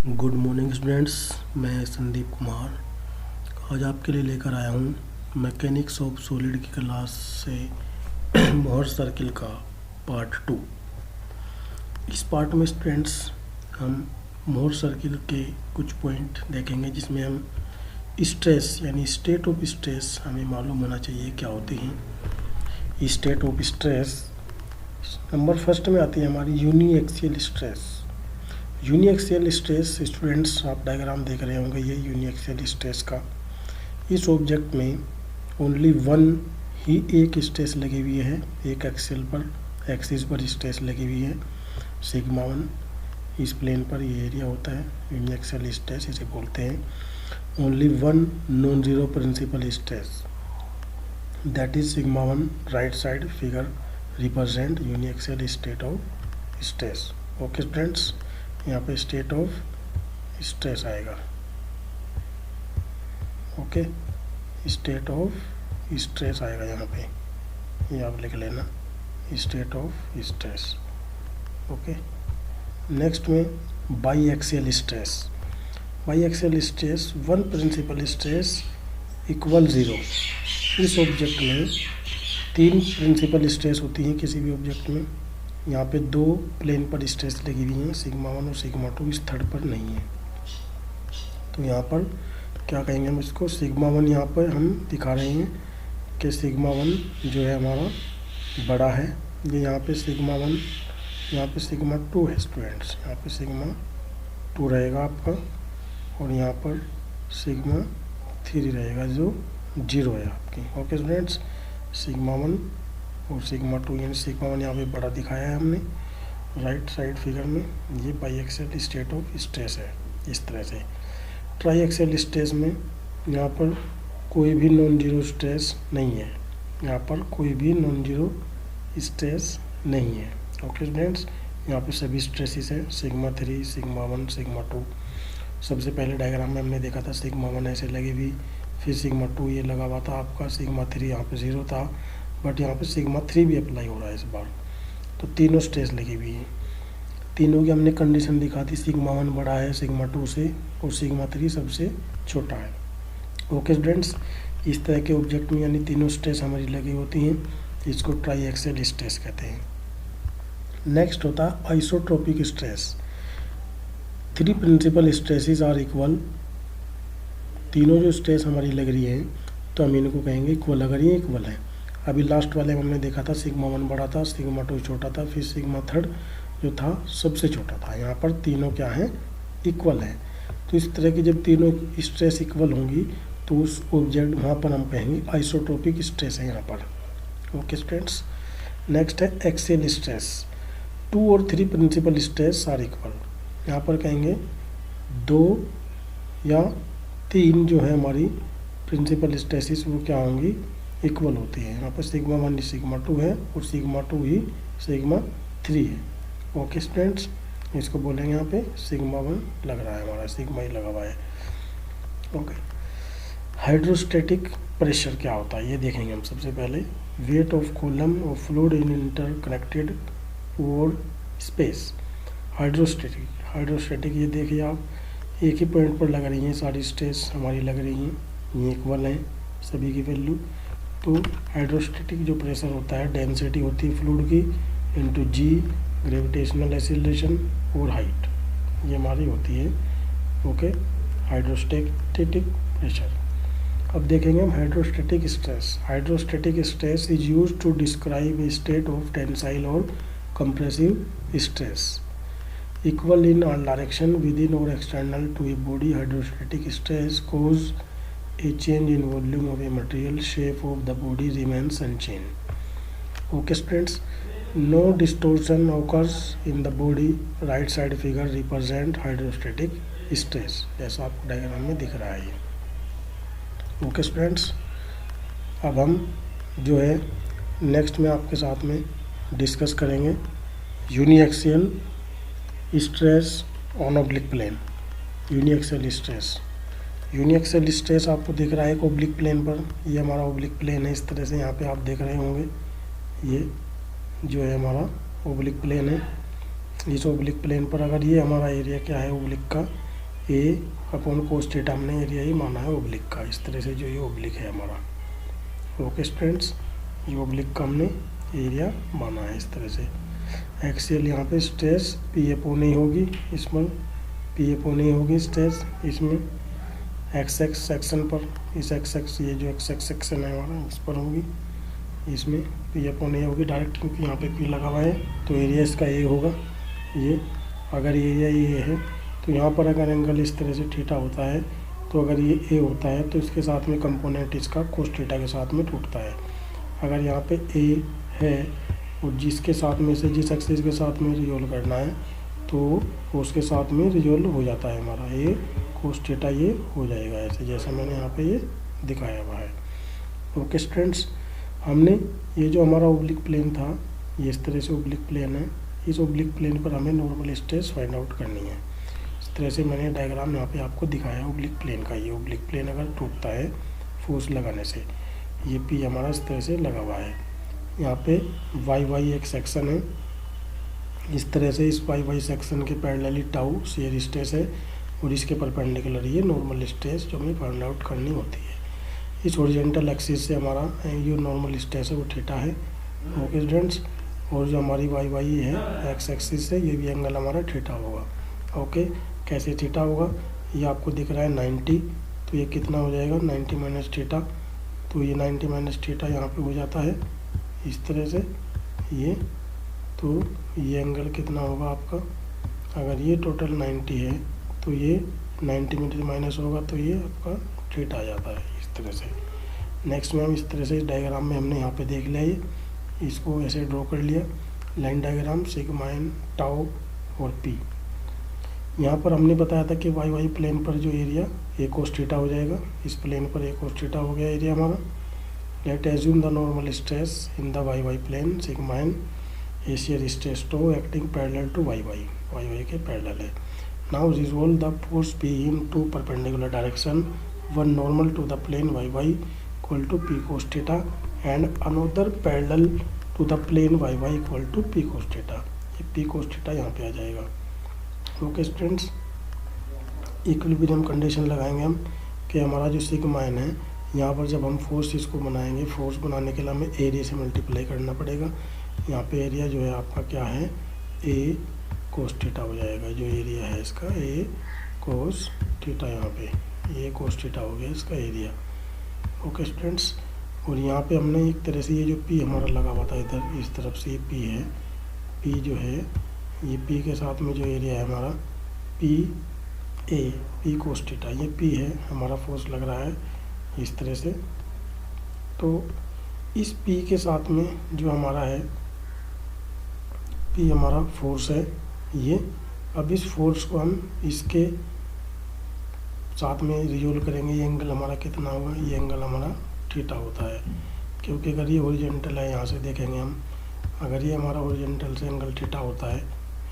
Good morning students. मैं संदीप कुमार आज आपके लिए लेकर आया हूँ मैकेनिक्स ऑफ सॉलिड की क्लास से मोहर सर्किल का पार्ट 2। इस पार्ट में स्टूडेंट्स हम मोहर सर्किल के कुछ पॉइंट देखेंगे जिसमें हम स्ट्रेस यानी स्टेट ऑफ स्ट्रेस हमें मालूम होना चाहिए क्या होती हैं। State of stress number first में आती है हमारी uniaxial stress. Uniaxial stress students आप डायग्राम देख रहे होंगे, ये यूनिएक्सियल स्ट्रेस का। इस ऑब्जेक्ट में ओनली वन ही एक स्ट्रेस लगी हुई है, एक एक्सिल पर एक्सिस पर स्ट्रेस लगी हुई है सिग्मा 1। इस प्लेन पर ये एरिया होता है यूनिएक्सियल स्ट्रेस, इसे बोलते हैं। Only one non zero principal stress that is sigma 1। Right side figure represent uniaxial state of stress. Okay students, यहाँ पे स्टेट ऑफ स्ट्रेस आएगा। ओके, स्टेट ऑफ स्ट्रेस आएगा यहाँ पे, ये आप लिख लेना, state of stress. Okay, next में biaxial stress. Biaxial stress one principal stress equal zero. इस ऑब्जेक्ट में तीन प्रिंसिपल स्ट्रेस होती हैं किसी भी ऑब्जेक्ट में। यहाँ पे दो प्लेन पर स्ट्रेस लगी हुई हैं, सिग्मा 1 और सिग्मा 2, इस थर्ड पर नहीं है। तो यहाँ पर क्या कहेंगे हम इसको, सिग्मा 1 यहाँ पर हम दिखा रहे हैं कि सिग्मा 1 जो है हमारा बड़ा है। ये यहाँ पे सिग्मा 1, यहाँ पे सिग्मा 2 है स्टूडेंट्स, यहाँ पे सिग्मा 2 रहेगा आपका, और यहाँ पर सिग्मा 3 रहेगा जो 0 है आपकी। ओके स्टूडेंट्स, सिग्मा 1 और सिग्मा 2, यानी सिग्मा 1 यहाँ पे बड़ा दिखाया है हमने राइट साइड फिगर में। ये by axial state of stress है इस तरह से। ट्राई एक्सियल स्ट्रेस में यहाँ पर कोई भी नॉन जीरो स्ट्रेस नहीं है, यहाँ पर कोई भी नॉन जीरो स्ट्रेस नहीं है। ओके स्टूडेंट्स, यहाँ पे सभी स्ट्रेसेस हैं, सिग्मा 3, सिग्मा 1, सिग्मा 2। सबसे पहले डायग्राम में हमने देखा था सिग्मा 1 ऐसे लगी हुई, फिर सिग्मा 2 ये लगा हुआ था आपका, सिग्मा 3 यहाँ पे 0 था, बट यहाँ पे सिग्मा 3 भी अप्लाई हो रहा है इस बार। तो तीनों स्ट्रेस लगी हुई है, तीनों की हमने कंडीशन दिखा थी, सिग्मा 1 बड़ा है सिग्मा 2 से और सिग्मा 3 सबसे छोटा है। ओके स्टूडेंट्स, इस तरह के ऑब्जेक्ट में यानी तीनों स्ट्रेस हमारी लगी होती हैं, इसको ट्राई एक्सियल स्ट्रेस कहते हैं। नेक्स्ट होता है isotropic stress. Three principal stresses are equal. तीनों जो स्ट्रेस हमारी लग रही है तो हम इनको कहेंगे इक्वल, अगर ये इक्वल है। अभी लास्ट वाले में हमने देखा था सिग्मा 1 बड़ा था, सिग्मा 2 छोटा था, फिर सिग्मा 3 जो था सबसे छोटा था। यहाँ पर तीनों क्या हैं, इक्वल हैं। तो इस तरह की जब तीनों स्ट्रेस इक्वल होंगी तो उस ऑब्जेक्ट वहाँ पर हम कहेंगे आइसोट्रोपिक स्ट्रेस है यहाँ पर। ओके स्टूडेंट्स, नेक्स्ट है एक्सियल स्ट्रेस। 2 और 3 प्रिंसिपल स्ट्रेस आर इक्वल। यहाँ पर कहेंगे 2 या 3 जो है हमारी प्रिंसिपल स्ट्रेसेस वो क्या होंगी, इक्वल होती है। यहाँ पर सिग्मा 1 ही सिग्मा 2 है और सिग्मा 2 ही सिग्मा 3 है। ओके स्टूडेंट्स, इसको बोलेंगे यहाँ पे सिग्मा 1 लग रहा है हमारा, सिग्मा ही लगा हुआ है। ओके, हाइड्रोस्टैटिक प्रेशर क्या होता है ये देखेंगे हम सबसे पहले। Weight of column of fluid in interconnected और स्पेस। हाइड्रोस्टैटिक ये देखिए आप, एक ही पॉइंट पर लग रही हैं सारी स्ट्रेस हमारी लग रही हैं, ये इक्वल हैं सभी की वैल्यू। तो हाइड्रोस्टैटिक जो प्रेशर होता है, डेंसिटी होती है फ्लूइड की इनटू जी, ग्रेविटेशनल एक्सीलरेशन और हाइट, ये हमारी होती है। Okay, hydrostatic pressure. अब देखेंगे हम hydrostatic stress. Hydrostatic stress is used to describe a state of tensile और compressive stress equal in all direction with in और external to a body. Hydrostatic stress cause a change in volume of a material, shape of the body remains unchanged. Okay students, no distortion occurs in the body. Right side figure represent hydrostatic stress, जैसा आपको diagram में दिख रहा है ये। Okay students, अब हम जो है नेक्स्ट में आपके साथ में डिस्कस करेंगे uniaxial stress on oblique plane. Uniaxial stress, uniaxial stress आपको दिख रहा है एक ओब्लिक प्लेन पर, ये हमारा ओब्लिक प्लेन है इस तरह से, यहाँ पे आप देख रहे होंगे ये जो है हमारा ओब्लिक प्लेन है। इस ओब्लिक प्लेन पर अगर ये हमारा एरिया क्या है ओब्लिक का, ए अपॉन कोस थीटा हमने एरिया ही माना है ओब्लिक का। इस तरह से जो ये ओब्लिक है हमारा, ओके स्टूडेंट्स, ये ओब्लिक का हमने एरिया माना है इस तरह से। एक्सियल यहाँ पे स्ट्रेस पी अपॉन ए होगी, इसमें पी अपॉन ए होगी स्ट्रेस इसमें एक्स एक्स सेक्शन पर, इस एक्स एक्स ये जो एक्स एक्स सेक्शन है हमारा इस पर होगी, इसमें पी अपॉन ए होगी डायरेक्ट, क्योंकि यहाँ पे पी लगा हुआ है तो एरिया इसका ए होगा। ये अगर एरिया ये है तो यहाँ पर अगर एंगल इस तरह से थीटा होता है तो अगर ये ए होता है तो इसके साथ में कंपोनेंट इसका कोस थीटा के साथ में टूटता है। अगर यहाँ पे ए है और जिसके साथ में से जिस एक्सिस के साथ में रिजोल्व करना है तो उसके साथ में रिजोल्व हो जाता है हमारा ए कोस थीटा, ये हो जाएगा ऐसे जैसा मैंने यहाँ पे ये दिखाया हुआ है। ओके स्टूडेंट्स, हमने ये जो हमारा ओब्लिक प्लेन था ये इस तरह से ओब्लिक प्लेन है, इस ओब्लिक प्लेन पर हमें नॉर्मल स्ट्रेस फाइंड आउट करनी है। इस तरह से मैंने डायग्राम यहाँ पे आपको दिखाया है ओब्लिक प्लेन का। ये ओब्लिक प्लेन अगर टूटता है फोर्स लगाने से, ये पी हमारा इस तरह से लगा हुआ है। यहाँ पे वाई वाई एक सेक्शन है, इस तरह से इस वाई वाई सेक्शन के पैरेलली टाउ शेयर स्ट्रेस है और इसके परपेंडिकुलर ये नॉर्मल स्ट्रेस जो हमें फाइंड आउट करनी होती है। इस हॉरिजॉन्टल एक्सिस से हमारा ये नॉर्मल स्ट्रेस है वो थीटा है, ओके स्टूडेंट्स, और जो हमारी वाई वाई है एक्स एक्सिस से ये भी एंगल हमारा थीटा होगा। ओके, कैसे थीटा होगा, ये आपको दिख रहा है 90, तो ये कितना हो जाएगा 90 माइनस थीटा, तो ये 90 माइनस थीटा यहाँ पे हो जाता है इस तरह से ये, तो ये एंगल कितना होगा आपका, अगर ये टोटल 90 है तो ये 90 में से माइनस होगा तो ये आपका थीटा आ जाता है इस तरह से। नेक्स्ट में हम इस तरह से इस डायग्राम में हमने यहाँ पे देख लिया, ये इसको ऐसे ड्रॉ कर लिया line diagram sigma N tau और पी। यहाँ पर हमने बताया था कि वाई वाई प्लेन पर जो एरिया ए कोस थीटा हो जाएगा, इस प्लेन पर ए कोस थीटा हो गया एरिया हमारा। Let assume the normal stress in the Y Y plane sigma N A shear stress to acting parallel to Y Y के पैरेलल है। Now resolve the force P in two perpendicular direction, one normal to the plane YY equal to P cos theta and another parallel to the plane YY equal to P cos theta। ये P cos theta यहाँ पे आ जाएगा। Okay students, equilibrium condition लगाएंगे हम कि हमारा जो sigma N है यहाँ पर जब हम फोर्स इसको बनाएंगे, फोर्स बनाने के लिए हमें एरिया से मल्टीप्लाई करना पड़ेगा। यहाँ पे एरिया जो है आपका क्या है ए कोस थीटा हो जाएगा, जो एरिया है इसका ए कोस थीटा, यहाँ पे ए कोस थीटा हो गया इसका एरिया। ओके स्टूडेंट्स, और यहाँ पे हमने एक तरह से ये जो पी हमारा लगा हुआ था इधर इस तरफ से ये पी है, पी जो है ये पी के साथ में जो एरिया है हमारा P A P cos theta, ये पी है हमारा फोर्स लग रहा है इस तरह से। तो इस पी के साथ में जो हमारा है पी हमारा फोर्स है ये, अब इस फोर्स को हम इसके साथ में रिजोल्व करेंगे। ये एंगल हमारा कितना होगा, ये एंगल हमारा थीटा होता है, क्योंकि अगर ये हॉरिजॉन्टल है यहाँ से देखेंगे हम, अगर ये हमारा हॉरिजॉन्टल से एंगल थीटा होता है,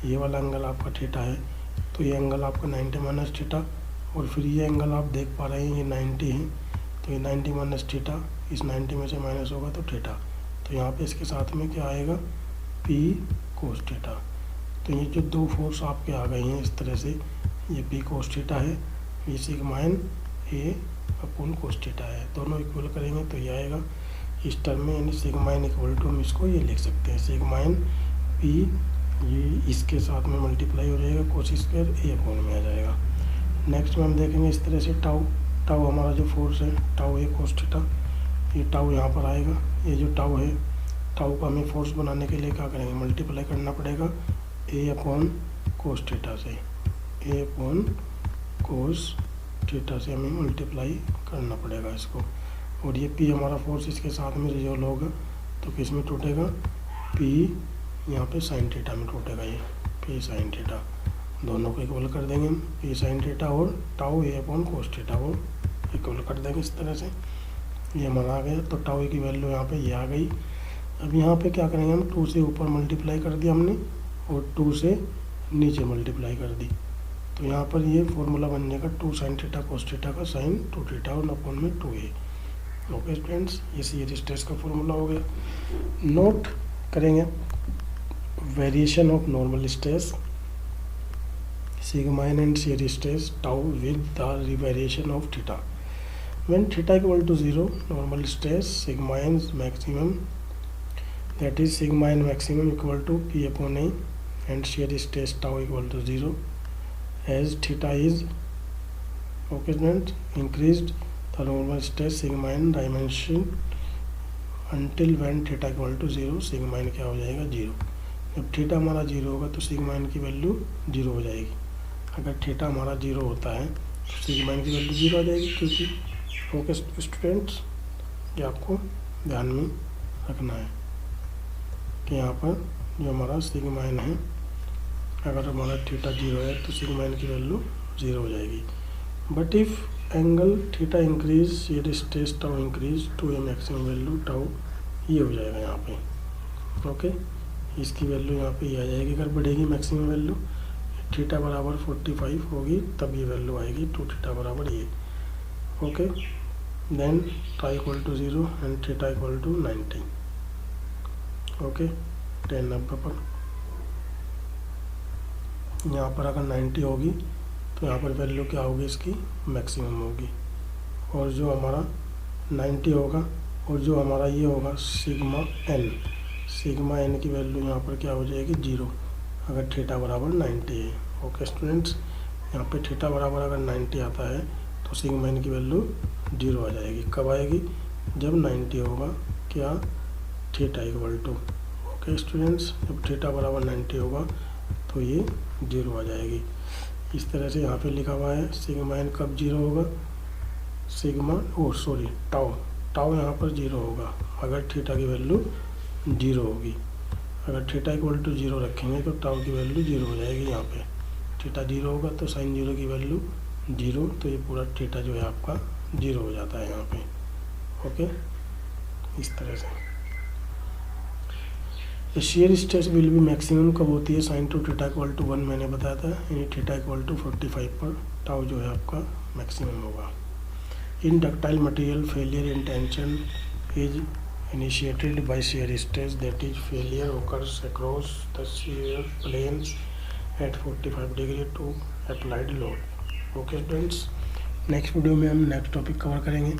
ये वाला एंगल आपका थीटा है, तो ये एंगल आपका 90 माइनस थीटा, और फिर ये एंगल आप देख पा रहे हैं ये 90 है, तो ये 90 माइनस थीटा, इस 90 में से माइनस होगा तो थीटा, तो यहाँ पे इसके साथ में क्या आएगा पी कोस थीटा। तो ये जो दो फोर्स आपके आ गए हैं इस तरह से, ये पी कोस थीटा है, ये sigma N A upon cos theta है, दोनों इक्वल करेंगे तो ये आएगा इस टर्म में, यानी सिग्मा एन इक्वल टू हम इसको ये लिख सकते हैं सिग्मा एन पी, ये इसके साथ में मल्टीप्लाई हो जाएगा कोस स्क्वायर ए अपॉन में आ जाएगा। नेक्स्ट में हम देखेंगे इस तरह से टाउ, टाउ हमारा जो फोर्स है टाउ ए कोस थीटा, ये टाउ यहाँ पर आएगा, ये जो टाउ है टाउ का हमें फोर्स बनाने के लिए क्या करेंगे मल्टीप्लाई करना पड़ेगा ए अपॉन कोस थीटा से, ए अपॉन कोस थीटा से हमें मल्टीप्लाई करना पड़ेगा इसको। और ये पी हमारा फोर्स इसके साथ में रिजोल्व होगा तो किस में टूटेगा पी यहाँ पे साइन थीटा में टूटेगा, ये पी साइन थीटा, दोनों को इक्वल कर देंगे हम, पी साइन थीटा और टाउ ए अपॉन कोस थीटा को इक्वल कर देंगे इस तरह से। ये हमारा आ गया, तो टाउ की वैल्यू यहाँ पे ये आ गई। अब यहाँ पे क्या करेंगे हम 2 से ऊपर मल्टीप्लाई कर दिया हमने और 2 से नीचे मल्टीप्लाई कर दी, तो यहाँ पर ये फॉर्मूला बन जाएगा 2 साइन थीटा कोस थीटा का साइन 2 थीटा और अपॉन में 2a। ओके स्टूडेंट्स, ये शेयर स्ट्रेस का फॉर्मूला हो गया। नोट करेंगे variation of normal stress sigma n and shear stress tau with the variation of theta. When theta equal to 0, normal stress sigma n maximum, that is sigma n maximum equal to P upon A, and shear stress tau equal to 0. As theta is increased, the normal stress sigma n dimension until when theta equal to 0, sigma n क्या हो जाएगा 0. जब theta हमारा 0 होगा तो sigma N की value 0 हो जाएगी. अगर थीटा हमारा 0 होता है तो सिग्मा एन की वैल्यू 0 आ जाएगी, क्योंकि ओके स्टूडेंट्स, ये आपको ध्यान में रखना है कि यहाँ पर जो हमारा सिग्मा एन है, अगर हमारा थीटा 0 है तो सिग्मा एन की वैल्यू 0 हो जाएगी. But if angle theta increase, shear stress tau increase to a maximum value tau, ये हो जाएगा यहाँ पे. ओके, इसकी वैल्यू यहाँ पे ये आ जाएगी. अगर बढ़ेगी मैक्सिमम वैल्यू, थीटा बराबर 45 होगी तब ये वैल्यू आएगी, टू थीटा बराबर ये. Okay, then tau equal to 0 and theta equal to 90. Okay, 10 90 पर यहाँ पर अगर 90 होगी तो यहाँ पर वैल्यू क्या होगी, इसकी मैक्सिमम होगी. और जो हमारा 90 होगा और जो हमारा ये होगा सिग्मा एन की वैल्यू यहाँ पर क्या हो जाएगी 0, अगर थीटा बराबर 90 है. ओके स्टूडेंट्स, यहाँ पे थीटा बराबर अगर 90 आता है तो सिग्मा एन की वैल्यू 0 आ जाएगी. कब आएगी, जब 90 होगा क्या, theta equal to. Okay students, जब थीटा बराबर 90 होगा तो ये 0 आ जाएगी. इस तरह से यहाँ पे लिखा हुआ है सिग्मा एन कब 0 होगा, टाउ यहाँ पर 0 होगा अगर थीटा की वैल्यू 0 होगी. अगर थीटा इक्वल टू 0 रखेंगे तो टाउ की वैल्यू 0 हो जाएगी. यहाँ पे थीटा 0 होगा तो साइन 0 की वैल्यू 0, तो ये पूरा थीटा जो है आपका 0 हो जाता है यहाँ पे. ओके, इस तरह से shear stress will be maximum कब होती है, sine two theta equal to 1 मैंने बताया था, यानी थीटा इक्वल टू 45 पर टाउ जो है आपका मैक्सिमम होगा. In ductile material failure in tension is initiated by shear stress, that is failure occurs across the shear planes at 45 degree to applied load. Okay students, next video में हम next topic cover करेंगे.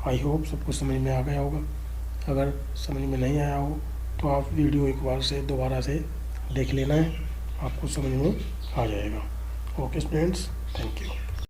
I hope सबको समझ में आ गया होगा. अगर समझ में नहीं आया हो तो आप वीडियो एक बार से दोबारा से देख लेना है, आपको समझ में आ जाएगा. Okay students, thank you.